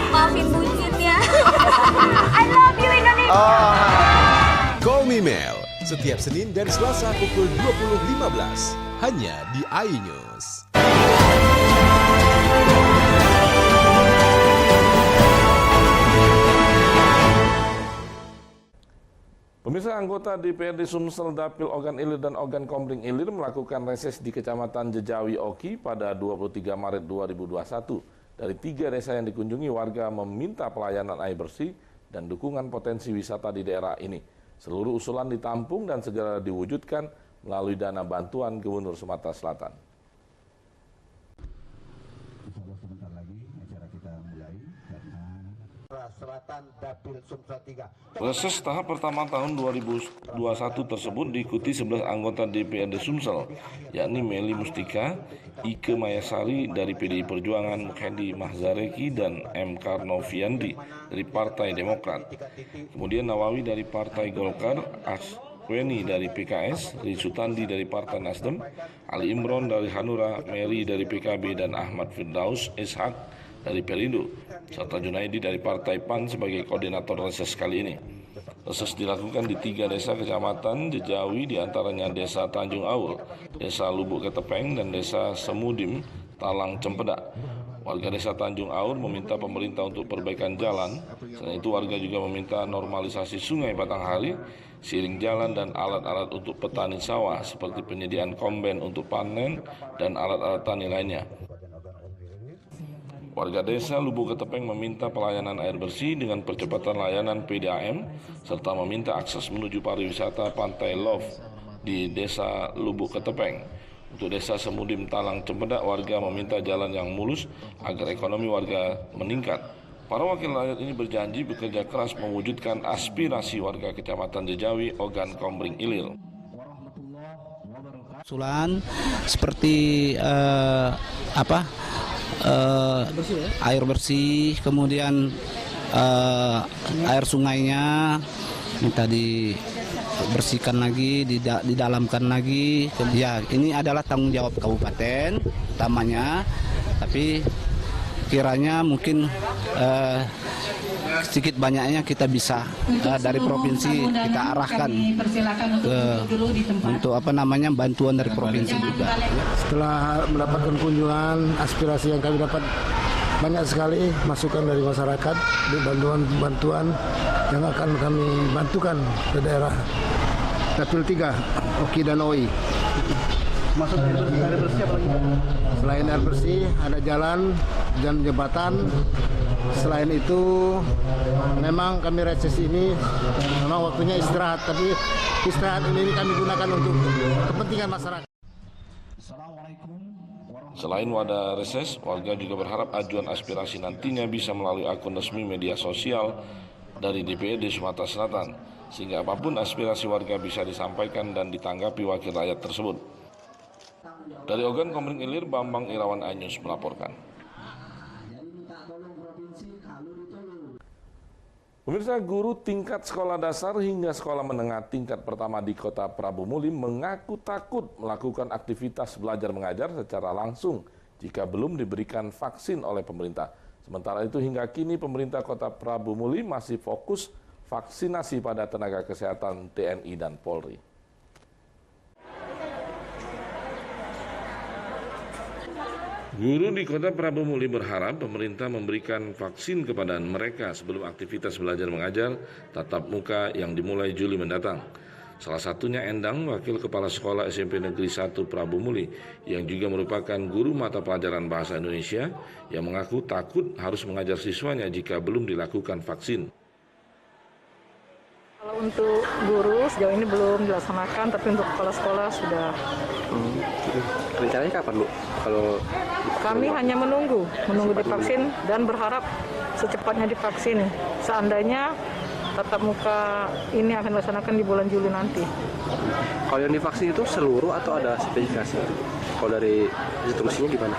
Maafin bucin ya. I love you Indonesia. Call Me Mel, setiap Senin dan Selasa pukul 20.15 hanya di iNews. Pemirsa, anggota DPRD Sumsel Dapil Ogan Ilir dan Ogan Komering Ilir melakukan reses di Kecamatan Jejawi Oki pada 23 Maret 2021. Dari 3 desa yang dikunjungi, warga meminta pelayanan air bersih dan dukungan potensi wisata di daerah ini. Seluruh usulan ditampung dan segera diwujudkan melalui dana bantuan Gubernur Sumatera Selatan. Reses tahap pertama tahun 2021 tersebut diikuti 11 anggota DPRD Sumsel, yakni Meli Mustika, Ike Mayasari dari PDI Perjuangan, Mukhendi Mahzareki, dan M. Karnoviandi dari Partai Demokrat. Kemudian Nawawi dari Partai Golkar, Asweni dari PKS, Rizutandi dari Partai Nasdem, Ali Imron dari Hanura, Mary dari PKB, dan Ahmad Firdaus Ishak dari Perindo, serta Junaidi dari Partai PAN sebagai koordinator reses kali ini. Reses dilakukan di 3 desa kecamatan Jejawi, diantaranya Desa Tanjung Aur, Desa Lubuk Ketepeng, dan Desa Semudim, Talang Cempedak. Warga Desa Tanjung Aur meminta pemerintah untuk perbaikan jalan. Selain itu, warga juga meminta normalisasi Sungai Batanghari, siring jalan, dan alat-alat untuk petani sawah seperti penyediaan komben untuk panen dan alat-alat tani lainnya. Warga desa Lubuk Ketepeng meminta pelayanan air bersih dengan percepatan layanan PDAM, serta meminta akses menuju pariwisata Pantai Love di desa Lubuk Ketepeng. Untuk desa Semudim Talang Cempedak, warga meminta jalan yang mulus agar ekonomi warga meningkat. Para wakil rakyat ini berjanji bekerja keras mewujudkan aspirasi warga Kecamatan Jejawi, Ogan Komering Ilir. Usulan seperti air bersih, kemudian air sungainya minta dibersihkan lagi, didalamkan lagi. Ya, ini adalah tanggung jawab kabupaten utamanya, tapi kiranya mungkin sedikit banyaknya kita bisa dari provinsi kita arahkan untuk bantuan dari provinsi juga. Setelah mendapatkan kunjungan, aspirasi yang kami dapat banyak sekali masukan dari masyarakat, bantuan yang akan kami bantukan ke daerah Dapil 3, Oki dan OI. Maksudnya air bersih apa lagi? Selain air bersih, ada jalan dan jembatan. Selain itu, memang kami reses ini memang waktunya istirahat, tapi istirahat ini kami gunakan untuk kepentingan masyarakat. Selain wadah reses, warga juga berharap ajuan aspirasi nantinya bisa melalui akun resmi media sosial dari DPRD Sumatera Selatan, sehingga apapun aspirasi warga bisa disampaikan dan ditanggapi wakil rakyat tersebut. Dari Ogan Komering Ilir, Bambang Irawan, iNews melaporkan. Pemirsa, guru tingkat sekolah dasar hingga sekolah menengah tingkat pertama di Kota Prabu Muli mengaku takut melakukan aktivitas belajar mengajar secara langsung jika belum diberikan vaksin oleh pemerintah. Sementara itu hingga kini pemerintah Kota Prabu Muli masih fokus vaksinasi pada tenaga kesehatan TNI dan Polri. Guru di Kota Prabu Muli berharap pemerintah memberikan vaksin kepada mereka sebelum aktivitas belajar mengajar tatap muka yang dimulai Juli mendatang. Salah satunya Endang, Wakil Kepala Sekolah SMP Negeri 1 Prabu Muli, yang juga merupakan guru mata pelajaran Bahasa Indonesia, yang mengaku takut harus mengajar siswanya jika belum dilakukan vaksin. Kalau untuk guru sejauh ini belum dilaksanakan, tapi untuk kepala sekolah sudah. Rencananya kapan, Bu? Kalau kami hanya menunggu divaksin dan berharap secepatnya divaksin. Seandainya tatap muka ini akan dilaksanakan di bulan Juli nanti. Kalau yang divaksin itu seluruh atau ada spesifikasi? Kalau dari instruksinya gimana?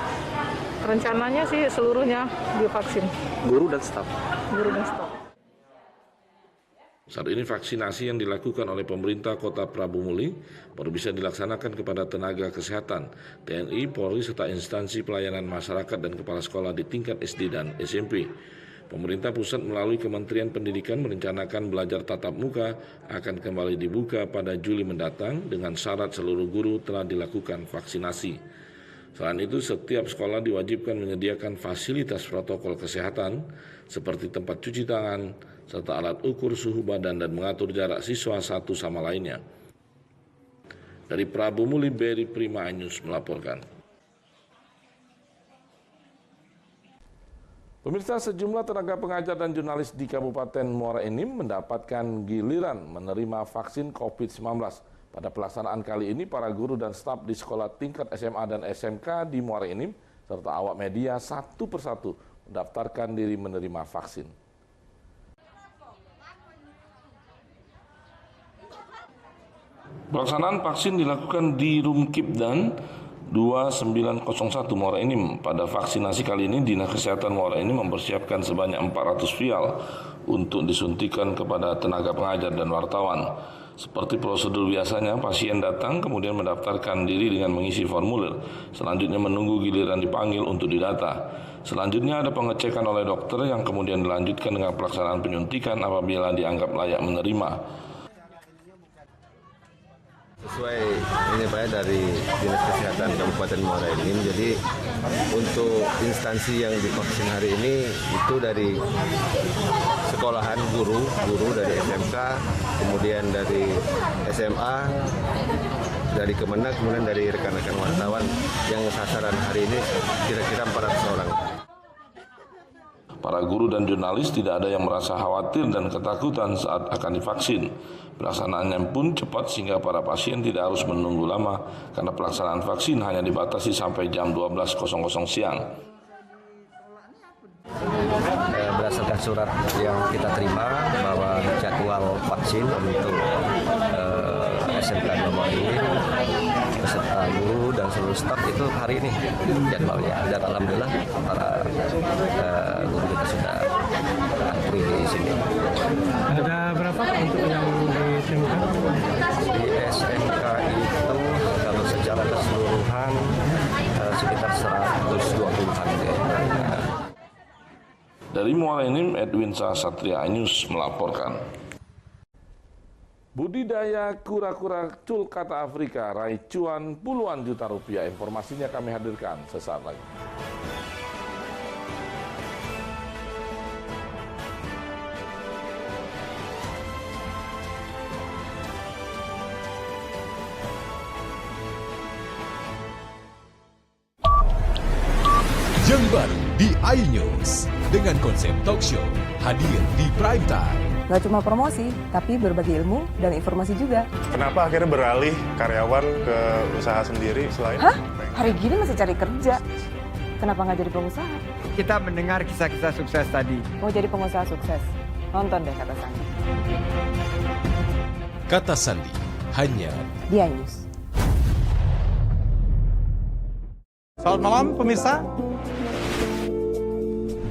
Rencananya sih seluruhnya divaksin. Guru dan staf? Guru dan staf. Saat ini vaksinasi yang dilakukan oleh pemerintah Kota Prabu Muli baru bisa dilaksanakan kepada tenaga kesehatan, TNI, Polri, serta instansi pelayanan masyarakat dan kepala sekolah di tingkat SD dan SMP. Pemerintah pusat melalui Kementerian Pendidikan merencanakan belajar tatap muka akan kembali dibuka pada Juli mendatang dengan syarat seluruh guru telah dilakukan vaksinasi. Selain itu, setiap sekolah diwajibkan menyediakan fasilitas protokol kesehatan seperti tempat cuci tangan, serta alat ukur suhu badan dan mengatur jarak siswa satu sama lainnya. Dari Prabu Muli, Beri Prima News melaporkan. Pemirsa, sejumlah tenaga pengajar dan jurnalis di Kabupaten Muara Enim mendapatkan giliran menerima vaksin COVID-19. Pada pelaksanaan kali ini, para guru dan staf di sekolah tingkat SMA dan SMK di Muara Enim serta awak media satu persatu mendaftarkan diri menerima vaksin. Pelaksanaan vaksin dilakukan di Rumkipdan 2901 Muara Enim. Pada vaksinasi kali ini, Dinas Kesehatan Muara Enim mempersiapkan sebanyak 400 vial untuk disuntikan kepada tenaga pengajar dan wartawan. Seperti prosedur biasanya, pasien datang kemudian mendaftarkan diri dengan mengisi formulir. Selanjutnya menunggu giliran dipanggil untuk didata. Selanjutnya ada pengecekan oleh dokter yang kemudian dilanjutkan dengan pelaksanaan penyuntikan apabila dianggap layak menerima. Sesuai ini Pak dari Dinas Kesehatan Kabupaten Muara Enim, jadi untuk instansi yang divaksin hari ini itu dari sekolahan guru dari SMK, kemudian dari SMA, dari Kemenak, kemudian dari rekan-rekan wartawan yang sasaran hari ini kira-kira 400 orang. Para guru dan jurnalis tidak ada yang merasa khawatir dan ketakutan saat akan divaksin. Pelaksanaannya pun cepat sehingga para pasien tidak harus menunggu lama karena pelaksanaan vaksin hanya dibatasi sampai jam 12.00 siang. Berdasarkan surat yang kita terima bahwa jadwal vaksin untuk SMK 2 ini beserta guru dan seluruh staf itu hari ini jadwalnya, dan alhamdulillah para guru kita sudah antri di sini. Ada berapa untuk yang di SMK? Di SMK itu kalau secara keseluruhan sekitar 120-an. Dari Muara Enim, Edwin Satria News melaporkan. Budidaya kura-kura culcata Afrika raih cuan puluhan juta rupiah. Informasinya kami hadirkan sesaat lagi. Yang baru di iNews dengan konsep talk show hadir di prime time. Gak cuma promosi, tapi berbagi ilmu dan informasi juga. Kenapa akhirnya beralih karyawan ke usaha sendiri selain? Hah? Hari gini masih cari kerja. Kenapa nggak jadi pengusaha? Kita mendengar kisah-kisah sukses tadi. Mau jadi pengusaha sukses? Nonton deh Kata Sandi. Kata Sandi hanya di iNews. Selamat malam pemirsa.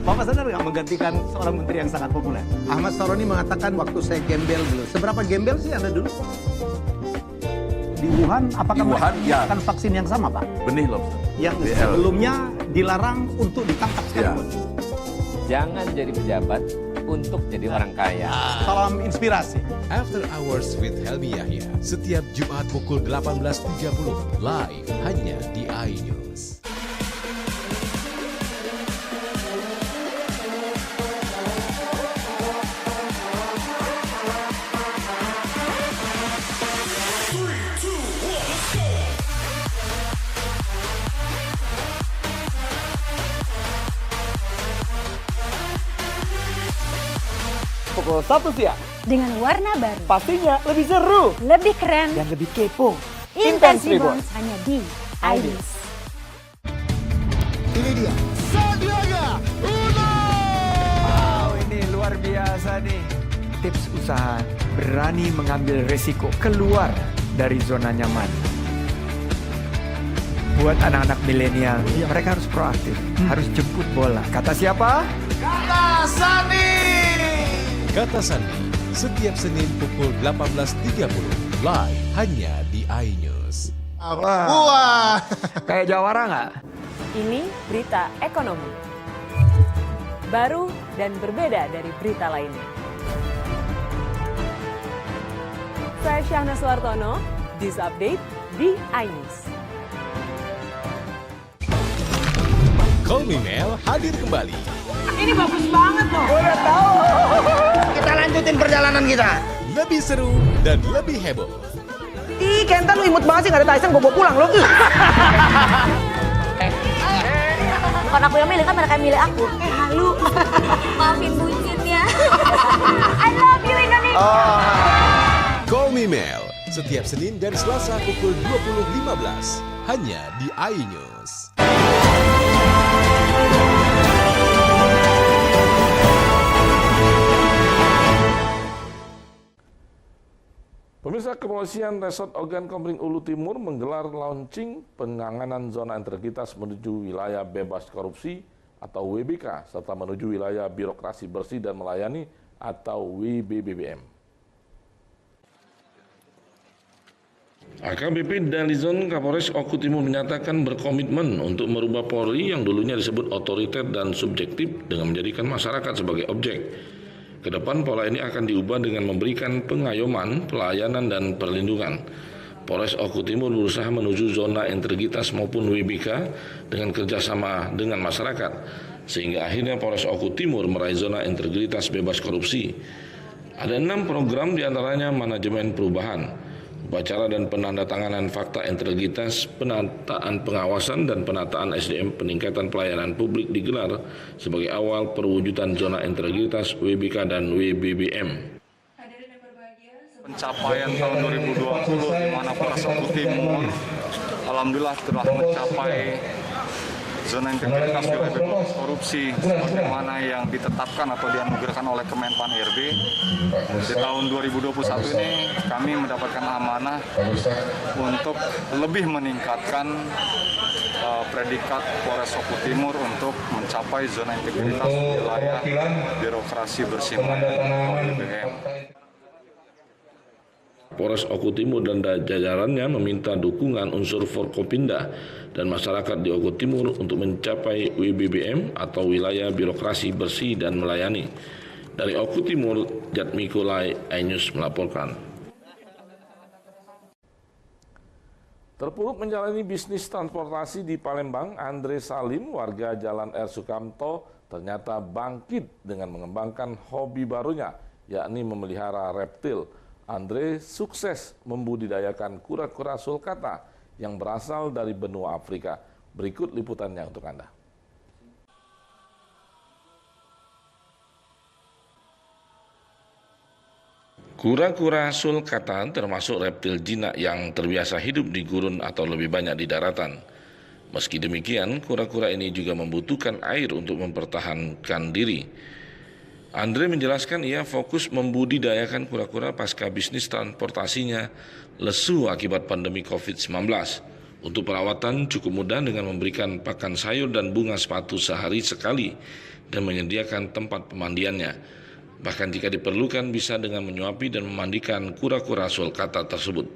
Bapak sadar nggak menggantikan seorang menteri yang sangat populer? Ahmad Saroni mengatakan waktu saya gembel dulu. Seberapa gembel sih Anda dulu? Di Wuhan, apakah mereka menggunakan vaksin yang sama, Pak? Benih lobster. Yang sebelumnya dilarang untuk ditangkap sekalipun. Jangan jadi pejabat untuk jadi orang kaya. Salam inspirasi. After Hours with Helmi Yahya setiap Jumat pukul 18.30 live hanya di iNews. Pukul 1 siang. Dengan warna baru. Pastinya lebih seru. Lebih keren. Dan lebih kepo. Intense Reborn hanya di iNews. Ini dia. Sandiaga Uno. Wow, ini luar biasa nih. Tips usaha berani mengambil resiko keluar dari zona nyaman. Buat anak-anak milenial, mereka harus proaktif, harus jemput bola. Kata siapa? Kata Sandi. Kata Sandi setiap Senin pukul 18.30 live hanya di iNews. Wah, kayak jawara nggak? Ini berita ekonomi. Baru dan berbeda dari berita lainnya. Saya Syahna Suartono, This Update di iNews. Kolminel hadir kembali. Ini bagus banget loh. Udah tahu. Kita lanjutin perjalanan kita. Lebih seru dan lebih heboh. Ih, Kenta lu imut banget sih, gak ada Tyson, gue bawa pulang lo. Bukan aku yang milih, kan mereka yang milih aku. Halu. Maafin bucinnya. I love you Indonesia. Call Me Mel, setiap Senin dan Selasa pukul 20.15 hanya di iNews. Pemirsa, Kepolisian Resort Ogan Komering Ulu Timur menggelar launching penanganan zona integritas menuju wilayah bebas korupsi atau WBK serta menuju wilayah birokrasi bersih dan melayani atau WBBM. AKBP Dalizon Kapolres Oku Timur menyatakan berkomitmen untuk merubah Polri yang dulunya disebut otoriter dan subjektif dengan menjadikan masyarakat sebagai objek. Kedepan pola ini akan diubah dengan memberikan pengayoman, pelayanan, dan perlindungan. Polres Oku Timur berusaha menuju zona integritas maupun WBK dengan kerjasama dengan masyarakat, sehingga akhirnya Polres Oku Timur meraih zona integritas bebas korupsi. Ada 6 program diantaranya manajemen perubahan, upacara dan penandatanganan fakta integritas, penataan pengawasan dan penataan SDM, peningkatan pelayanan publik digelar sebagai awal perwujudan zona integritas WBK dan WBBM. Pencapaian tahun 2020 di mana Polres Oku Timur alhamdulillah telah mencapai zona integritas wilayah bebas korupsi sebagaimana yang ditetapkan atau dianugerahkan oleh Kemenpan RB. Di tahun 2021 ini kami mendapatkan amanah untuk lebih meningkatkan predikat Polres Oku Timur untuk mencapai zona integritas wilayah birokrasi bersih atau WBBM. Polres Oku Timur dan jajarannya meminta dukungan unsur Forkopimda dan masyarakat di Oku Timur untuk mencapai WBBM atau wilayah birokrasi bersih dan melayani. Dari Oku Timur, Jatmi Kulai, iNews melaporkan. Terpuruk menjalani bisnis transportasi di Palembang, Andre Salim, warga Jalan R. Sukamto, ternyata bangkit dengan mengembangkan hobi barunya, yakni memelihara reptil. Andre sukses membudidayakan kura-kura sulcata yang berasal dari benua Afrika. Berikut liputannya untuk Anda. Kura-kura sulcata termasuk reptil jinak yang terbiasa hidup di gurun atau lebih banyak di daratan. Meski demikian, kura-kura ini juga membutuhkan air untuk mempertahankan diri. Andre menjelaskan ia fokus membudidayakan kura-kura pasca bisnis transportasinya lesu akibat pandemi COVID-19. Untuk perawatan cukup mudah dengan memberikan pakan sayur dan bunga sepatu sehari sekali dan menyediakan tempat pemandiannya. Bahkan jika diperlukan bisa dengan menyuapi dan memandikan kura-kura sulcata tersebut.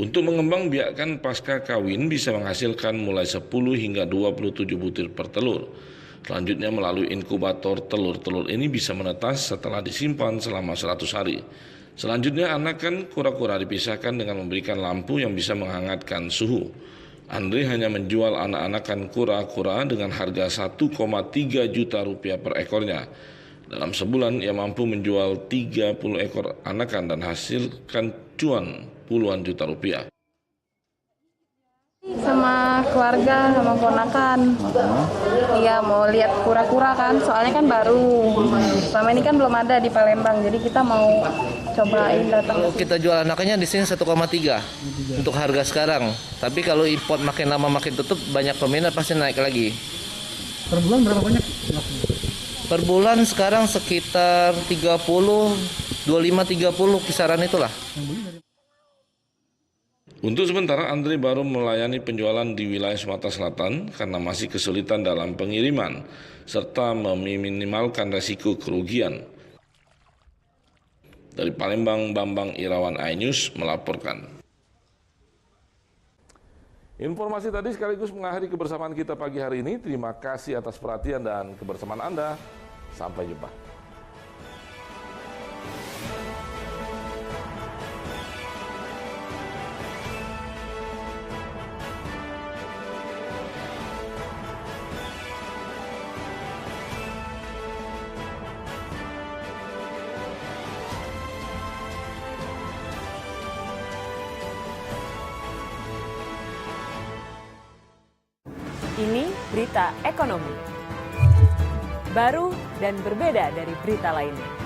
Untuk mengembang biakan pasca kawin bisa menghasilkan mulai 10 hingga 27 butir per telur. Selanjutnya melalui inkubator telur-telur ini bisa menetas setelah disimpan selama 100 hari. Selanjutnya anakan kura-kura dipisahkan dengan memberikan lampu yang bisa menghangatkan suhu. Andre hanya menjual anak-anakan kura-kura dengan harga 1,3 juta rupiah per ekornya. Dalam sebulan ia mampu menjual 30 ekor anakan dan hasilkan cuan puluhan juta rupiah. Sama keluarga, sama ponakan. Iya, mau lihat kura-kura kan, soalnya kan baru. Selama ini kan belum ada di Palembang, jadi kita mau cobain datang. Kita jual anakannya di sini 1,3 untuk harga sekarang. Tapi kalau import makin lama makin tutup, banyak peminat pasti naik lagi. Per bulan berapa banyak? Per bulan sekarang sekitar 30, 25-30 kisaran itulah. Untuk sementara, Andre baru melayani penjualan di wilayah Sumatera Selatan karena masih kesulitan dalam pengiriman serta meminimalkan resiko kerugian. Dari Palembang, Bambang Irawan, iNews melaporkan. Informasi tadi sekaligus mengakhiri kebersamaan kita pagi hari ini. Terima kasih atas perhatian dan kebersamaan Anda. Sampai jumpa. Ini berita ekonomi. Baru dan berbeda dari berita lainnya.